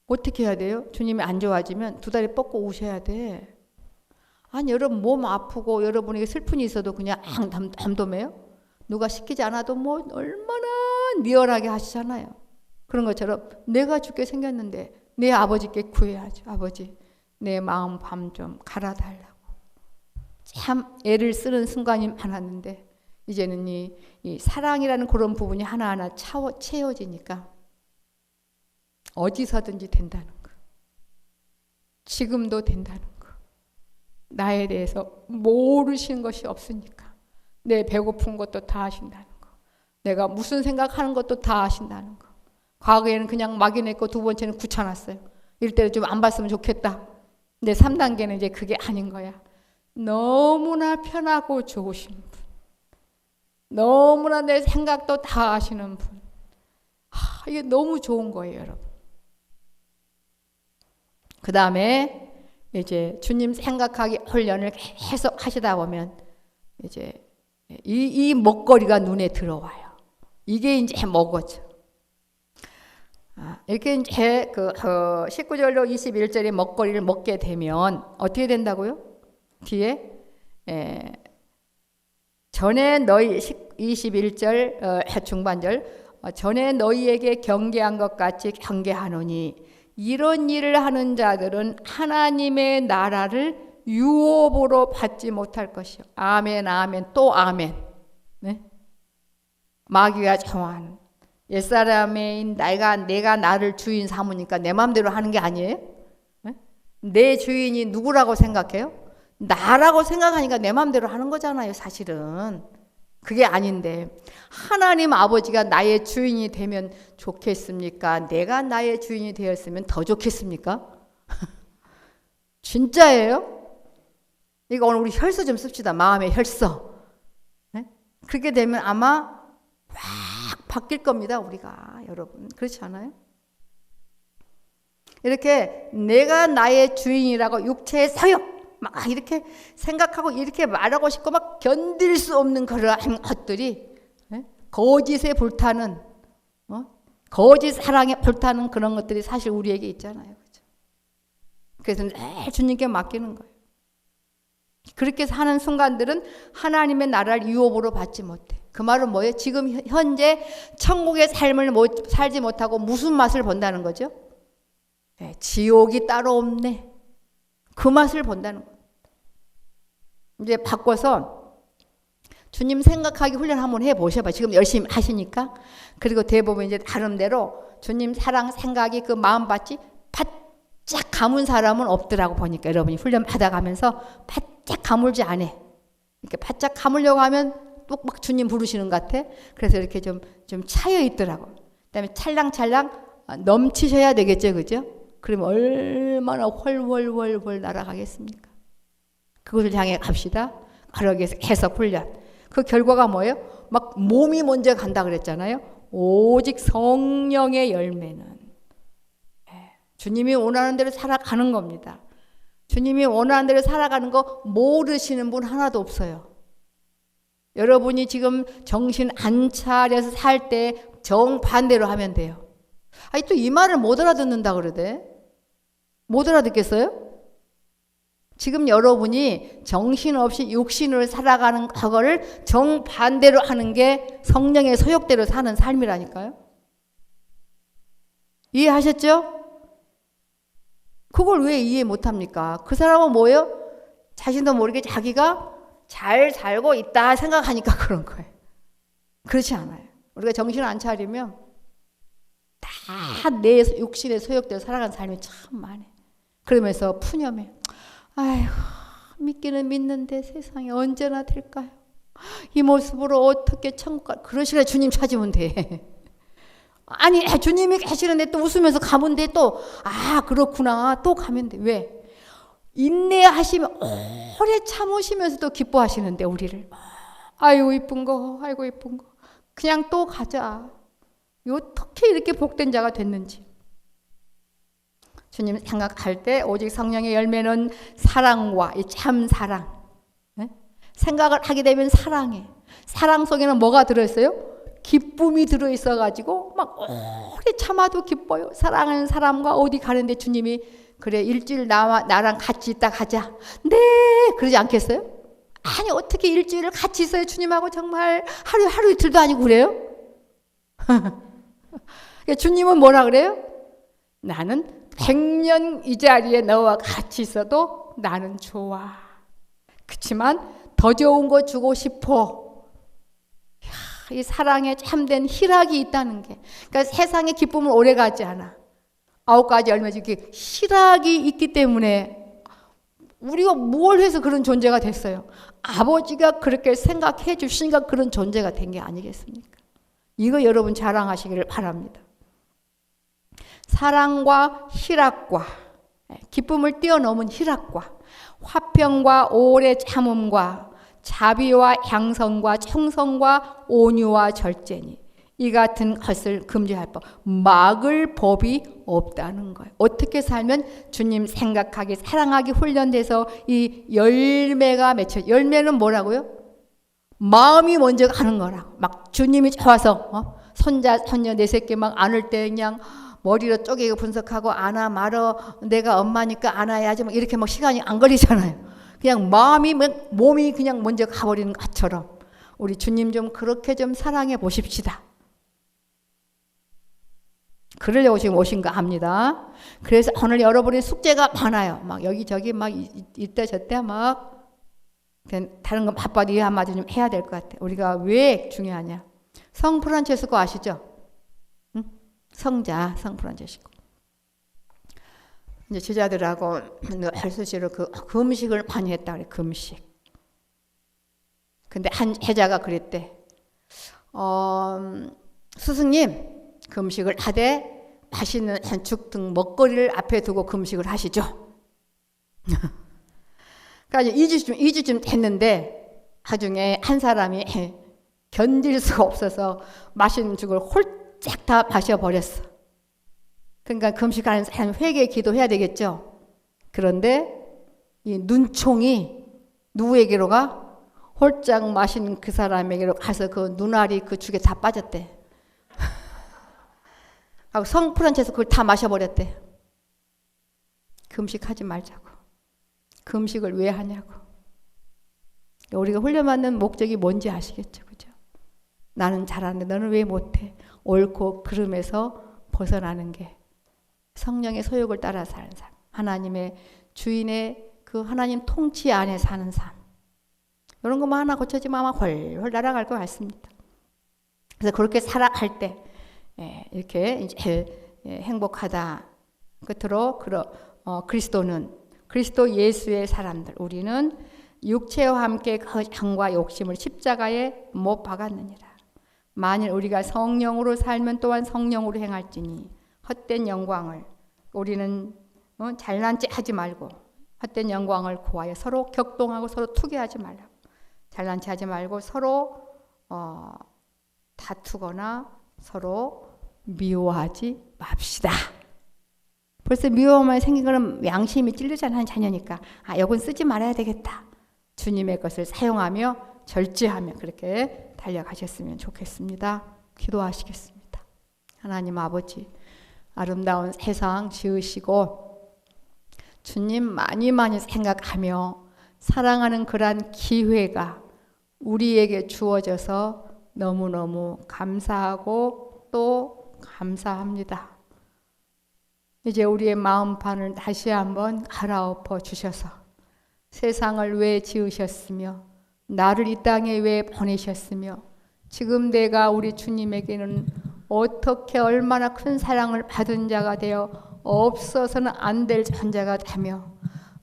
어떻게 해야 돼요? 주님이 안 좋아지면 두 다리 뻗고 우셔야 돼. 아니 여러분 몸 아프고 여러분에게 슬픔이 있어도 그냥 덤덤해요? 누가 시키지 않아도 뭐 얼마나 리얼하게 하시잖아요. 그런 것처럼 내가 죽게 생겼는데 내 아버지께 구해야죠. 아버지 내 마음 밤 좀 갈아달라고. 참 애를 쓰는 순간이 많았는데 이제는 이 사랑이라는 그런 부분이 하나하나 채워지니까 어디서든지 된다는 거. 지금도 된다는 거. 나에 대해서 모르시는 것이 없으니까. 내 배고픈 것도 다 아신다는 거. 내가 무슨 생각하는 것도 다 아신다는 거. 과거에는 그냥 막연했고 두 번째는 귀찮았어요. 이럴 때는 좀 안 봤으면 좋겠다. 근데 3단계는 이제 그게 아닌 거야. 너무나 편하고 좋으신 분. 너무나 내 생각도 다 아시는 분. 이게 너무 좋은 거예요, 여러분. 그 다음에 이제 주님 생각하기 훈련을 계속 하시다 보면 이제 이 먹거리가 눈에 들어와요. 이게 이제 먹어져. 이렇게 이제 19절로 21절의 먹거리를 먹게 되면 어떻게 된다고요? 뒤에 전에 너희 21절 중반절 전에 너희에게 경계한 것 같이 경계하노니 이런 일을 하는 자들은 하나님의 나라를 유업으로 받지 못할 것이요. 아멘, 아멘, 또 아멘. 네? 마귀가 정한 옛사람인 내가 나를 주인 삼으니까 내 마음대로 하는 게 아니에요? 네? 내 주인이 누구라고 생각해요? 나라고 생각하니까 내 마음대로 하는 거잖아요, 사실은. 그게 아닌데 하나님 아버지가 나의 주인이 되면 좋겠습니까? 내가 나의 주인이 되었으면 더 좋겠습니까? 진짜예요? 이거 오늘 우리 혈서 좀 씁시다. 마음의 혈서. 네? 그렇게 되면 아마 확 바뀔 겁니다. 우리가 여러분 그렇지 않아요? 이렇게 내가 나의 주인이라고 육체의 서역 막 이렇게 생각하고 이렇게 말하고 싶고 막 견딜 수 없는 그러한 것들이 거짓에 불타는 거짓 사랑에 불타는 그런 것들이 사실 우리에게 있잖아요. 그렇죠? 그래서 늘 주님께 맡기는 거예요. 그렇게 사는 순간들은 하나님의 나라를 유업으로 받지 못해. 그 말은 뭐예요? 지금 현재 천국의 삶을 살지 못하고 무슨 맛을 본다는 거죠? 지옥이 따로 없네. 그 맛을 본다는 거예요. 이제 바꿔서 주님 생각하기 훈련 한번 해보셔봐. 지금 열심히 하시니까. 그리고 대부분 이제 다른대로 주님 사랑 생각이 그 마음밭이 바짝 가문 사람은 없더라고 보니까 여러분이 훈련 받아가면서 바짝 가물지 않아. 이렇게 바짝 가물려고 하면 또 막 주님 부르시는 것 같아. 그래서 이렇게 좀 차여 있더라고. 그다음에 찰랑찰랑 넘치셔야 되겠죠, 그죠? 그러면 얼마나 훨훨훨 날아가겠습니까? 그것을 향해 갑시다. 그러기 위해서 계속 훈련. 그 결과가 뭐예요? 막 몸이 먼저 간다 그랬잖아요. 오직 성령의 열매는 주님이 원하는 대로 살아가는 겁니다. 주님이 원하는 대로 살아가는 거 모르시는 분 하나도 없어요. 여러분이 지금 정신 안 차려서 살 때 정반대로 하면 돼요. 아니 또 이 말을 못 알아듣는다 그러대. 못 알아듣겠어요? 지금 여러분이 정신없이 육신으로 살아가는 그거를 정반대로 하는 게 성령의 소욕대로 사는 삶이라니까요. 이해하셨죠? 그걸 왜 이해 못합니까? 그 사람은 뭐예요? 자신도 모르게 자기가 잘 살고 있다 생각하니까 그런 거예요. 그렇지 않아요. 우리가 정신을 안 차리면 다 내 육신의 소욕대로 살아가는 삶이 참 많아요. 그러면서 푸념해. 아이고 믿기는 믿는데 세상에 언제나 될까요? 이 모습으로 어떻게 천국 가? 그런 시간에 주님 찾으면 돼. 아니 주님이 계시는데 또 웃으면서 가면 돼. 또 그렇구나 또 가면 돼. 왜? 인내하시면 오래 참으시면서 또 기뻐하시는데 우리를 아이고 이쁜 거 아이고 이쁜 거 그냥 또 가자. 어떻게 이렇게 복된 자가 됐는지. 주님 생각할 때 오직 성령의 열매는 사랑과 이 참 사랑. 네? 생각을 하게 되면 사랑해. 사랑 속에는 뭐가 들어있어요? 기쁨이 들어있어가지고 막 오래 참아도 기뻐요. 사랑하는 사람과 어디 가는데 주님이 그래 일주일 나랑 같이 있다 가자. 네 그러지 않겠어요? 아니 어떻게 일주일을 같이 있어요? 주님하고 정말 하루 이틀도 아니고 그래요? 주님은 뭐라 그래요? 나는 100년 이 자리에 너와 같이 있어도 나는 좋아. 그렇지만 더 좋은 거 주고 싶어. 이 사랑에 참된 희락이 있다는 게. 그러니까 세상의 기쁨은 오래가지 않아. 9가지 열매 중에 희락이 있기 때문에 우리가 뭘 해서 그런 존재가 됐어요. 아버지가 그렇게 생각해 주시니까 그런 존재가 된 게 아니겠습니까? 이거 여러분 자랑하시기를 바랍니다. 사랑과 희락과 기쁨을 뛰어넘은 희락과 화평과 오래 참음과 자비와 양성과 청성과 온유와 절제니 이 같은 것을 금지할 법 막을 법이 없다는 거예요. 어떻게 살면 주님 생각하기 사랑하기 훈련돼서 이 열매가 맺혀. 열매는 뭐라고요? 마음이 먼저 가는 거라고. 막 주님이 좋아서 손자 손녀 내 새끼 막 안을 때 그냥 머리로 쪼개고 분석하고 안아 말어 내가 엄마니까 안아야지 막 이렇게 막 시간이 안 걸리잖아요. 그냥 마음이 몸이 그냥 먼저 가버리는 것처럼 우리 주님 좀 그렇게 좀 사랑해 보십시다. 그러려고 지금 오신 거 압니다. 그래서 오늘 여러분의 숙제가 많아요. 막 여기저기 막 이때 저때 막 다른 건 바빠도 이 한마디 좀 해야 될 것 같아. 우리가 왜 중요하냐? 성 프란체스코 아시죠? 응? 성자 성 프란체스코. 이제 제자들하고 헬스시로 그 금식을 많이 했다 그래. 금식. 근데 한 제자가 그랬대. 스승님 금식을 하되 맛있는 죽 등 먹거리를 앞에 두고 금식을 하시죠. 그래서 2주쯤 됐는데 나중에 한 사람이 견딜 수가 없어서 마시는 죽을 홀짝 다 마셔버렸어. 그러니까 금식하는 사람 회개 기도해야 되겠죠. 그런데 이 눈총이 누구에게로 가? 홀짝 마신 그 사람에게로 가서 그 눈알이 그 죽에 다 빠졌대. 하고 성풀한 채서 그걸 다 마셔버렸대. 금식하지 말자고. 금식을 왜 하냐고. 우리가 훈련받는 목적이 뭔지 아시겠죠? 그죠? 나는 잘하는데 너는 왜 못해? 옳고 그름에서 벗어나는 게 성령의 소욕을 따라 사는 삶. 하나님의 주인의 그 하나님 통치 안에 사는 삶. 이런 것만 하나 고쳐지면 아마 훨훨 날아갈 것 같습니다. 그래서 그렇게 살아갈 때 이렇게 이제 행복하다. 끝으로 그리스도는 그리스도 예수의 사람들 우리는 육체와 함께 그 향과 욕심을 십자가에 못 박았느니라. 만일 우리가 성령으로 살면 또한 성령으로 행할지니 헛된 영광을 우리는 잘난 체 하지 말고 헛된 영광을 구하여 서로 격동하고 서로 투기하지 말라고. 잘난 체 하지 말고 서로 다투거나 서로 미워하지 맙시다. 벌써 미워만 생긴 거는 양심이 찔리잖아요. 자녀니까. 이건 쓰지 말아야 되겠다. 주님의 것을 사용하며 절제하며 그렇게 달려가셨으면 좋겠습니다. 기도하시겠습니다. 하나님 아버지 아름다운 세상 지으시고 주님 많이 생각하며 사랑하는 그러한 기회가 우리에게 주어져서 너무너무 감사하고 또 감사합니다. 이제 우리의 마음판을 다시 한번 갈아엎어 주셔서 세상을 왜 지으셨으며 나를 이 땅에 왜 보내셨으며 지금 내가 우리 주님에게는 어떻게 얼마나 큰 사랑을 받은 자가 되어 없어서는 안 될 존재가 되며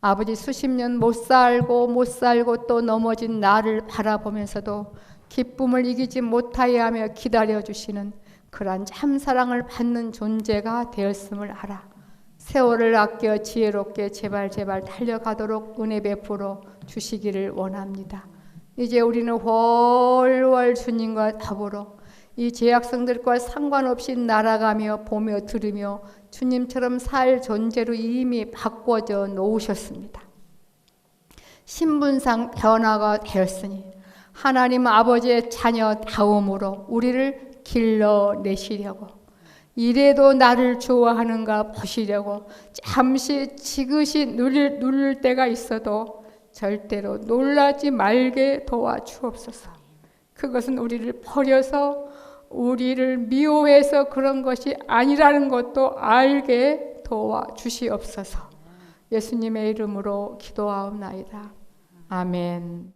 아버지 수십 년 못 살고 또 넘어진 나를 바라보면서도 기쁨을 이기지 못하여 하며 기다려주시는 그러한 참사랑을 받는 존재가 되었음을 알아. 세월을 아껴 지혜롭게 제발 달려가도록 은혜 베풀어 주시기를 원합니다. 이제 우리는 훨훨 주님과 더불어 이 죄악성들과 상관없이 날아가며 보며 들으며 주님처럼 살 존재로 이미 바꿔져 놓으셨습니다. 신분상 변화가 되었으니 하나님 아버지의 자녀다움으로 우리를 길러내시려고 이래도 나를 좋아하는가 보시려고 잠시 지그시 누릴 때가 있어도 절대로 놀라지 말게 도와주옵소서. 그것은 우리를 버려서 우리를 미워해서 그런 것이 아니라는 것도 알게 도와주시옵소서. 예수님의 이름으로 기도하옵나이다. 아멘.